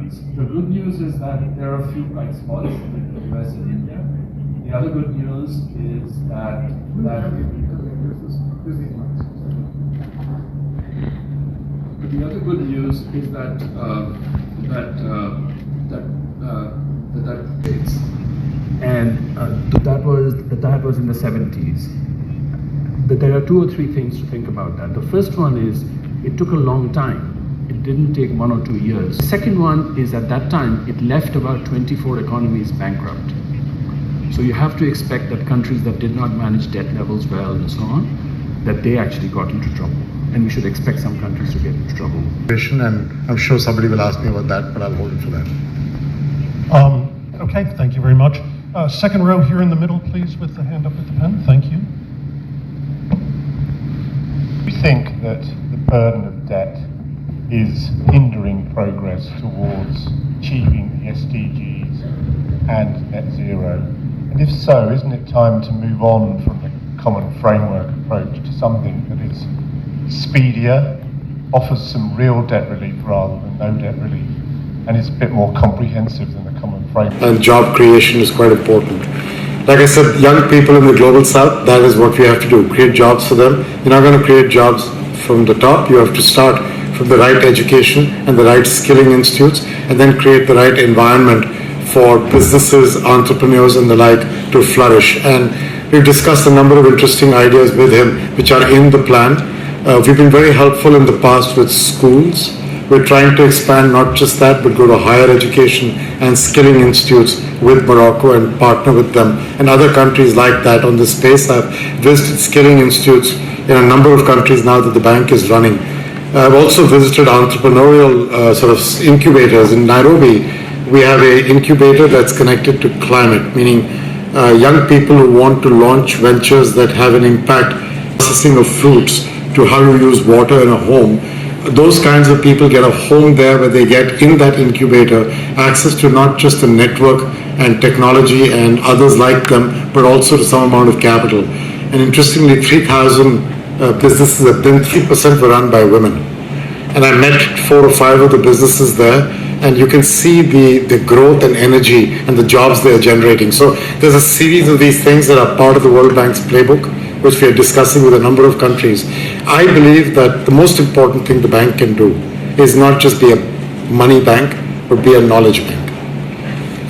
economies. The good news is that there are a few bright spots in the US and India. The other good news is that the other good news is that and that was in the 70s. But there are two or three things to think about that. The first one is it took a long time. It didn't take 1 or 2 years. The second one is at that time it left about 24 economies bankrupt. So you have to expect that countries that did not manage debt levels well and so on, that they actually got into trouble. And we should expect some countries to get into trouble. And I'm sure somebody will ask me about that, but I'll hold it for that. Okay, thank you very much. Second row here in the middle, please, with the hand up with the pen. Thank you. We think that the burden of debt is hindering progress towards achieving the SDGs and net zero. And if so, isn't it time to move on from the common framework approach to something that is speedier, offers some real debt relief rather than no debt relief, and is a bit more comprehensive than the common framework? And job creation is quite important. Like I said, young people in the global south, that is what we have to do, create jobs for them. You're not going to create jobs from the top. You have to start from the right education and the right skilling institutes, and then create the right environment for businesses, entrepreneurs and the like to flourish. And we've discussed a number of interesting ideas with him which are in the plan. We've been very helpful in the past with schools. We're trying to expand not just that, but go to higher education and skilling institutes with Morocco and partner with them and other countries like that on this space. I've visited skilling institutes in a number of countries now that the bank is running. I've also visited entrepreneurial sort of incubators. In Nairobi, we have an incubator that's connected to climate, meaning young people who want to launch ventures that have an impact, processing of fruits to how you use water in a home. Those kinds of people get a home there where they get in that incubator access to not just the network and technology and others like them, but also to some amount of capital. And interestingly, 3,000 businesses have been, 3% were run by women. And I met 4 or 5 of the businesses there, and you can see the growth and energy and the jobs they are generating. So there's a series of these things that are part of the World Bank's playbook, which we are discussing with a number of countries. I believe that the most important thing the bank can do is not just be a money bank, but be a knowledge bank.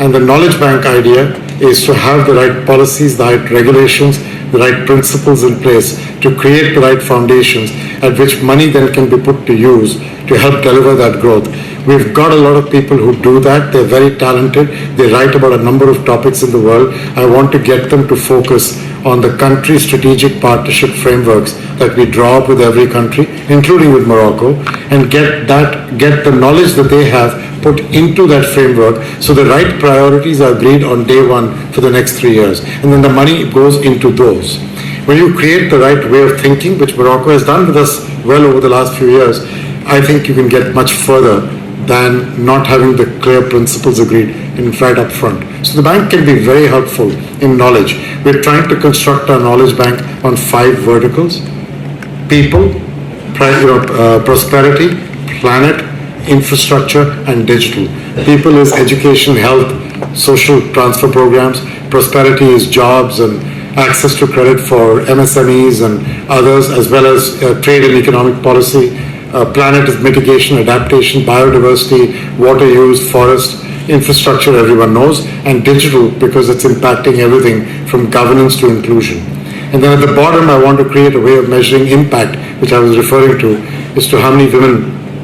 And the knowledge bank idea is to have the right policies, the right regulations, the right principles in place to create the right foundations at which money then can be put to use to help deliver that growth. We've got a lot of people who do that. They're very talented. They write about a number of topics in the world. I want to get them to focus on the country strategic partnership frameworks that we draw up with every country, including with Morocco, and get the knowledge that they have put into that framework so the right priorities are agreed on day one for the next 3 years. And then the money goes into those. When you create the right way of thinking, which Morocco has done with us well over the last few years, I think you can get much further than not having the clear principles agreed in right up front. So the bank can be very helpful in knowledge. We're trying to construct our knowledge bank on 5 verticals: people, prosperity, planet, infrastructure, and digital. People is education, health, social transfer programs. Prosperity is jobs and access to credit for MSMEs and others, as well as trade and economic policy. Planet is mitigation, adaptation, biodiversity, water use, forest, infrastructure everyone knows, and digital because it's impacting everything from governance to inclusion. And then at the bottom, I want to create a way of measuring impact, which I was referring to, is to how many women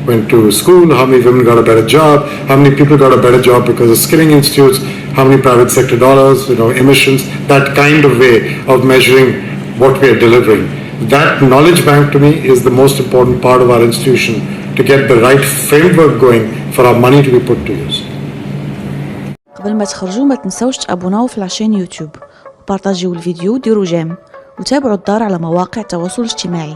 went to school, how many women got a better job, how many people got a better job because of skilling institutes, how many private sector dollars, emissions, that kind of way of measuring what we are delivering. That knowledge bank to me is the most important part of our institution to get the right framework going for our money to be put to use. قبل ما تخرجوا ما تنسوش تابعونا في العشان يوتيوب وبارطاجيو الفيديو وديروا جيم وتابعوا الدار على مواقع التواصل الاجتماعي.